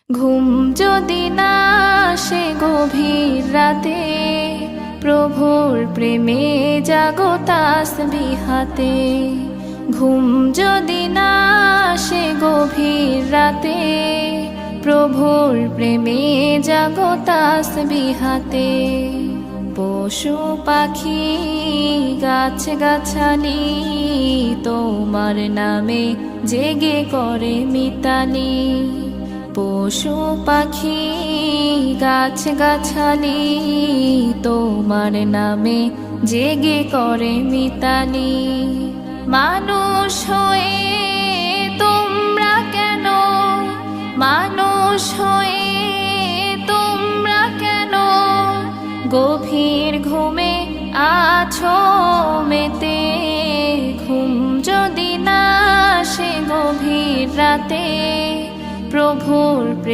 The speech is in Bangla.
ঘুম যদি না আসে গভীর রাতে, প্রভুর প্রেমে জাগো তাসবিহাতে। ঘুম যদি না আসে গভীর রাতে, প্রভুর প্রেমে জাগো তাসবিহাতে। পশু পাখি গাছ গাছালি তোমার নামে জেগে করে মিতালি। পশু পাখি গাছ গাছালি তোমার নামে জেগে করে মিতালি। মানুষ হয়ে তোমরা কেন, মানুষ হয়ে তোমরা কেন গভীর ঘুমে আছো মেতে। ঘুম যদি না আসে গভীর রাতে, প্রভুর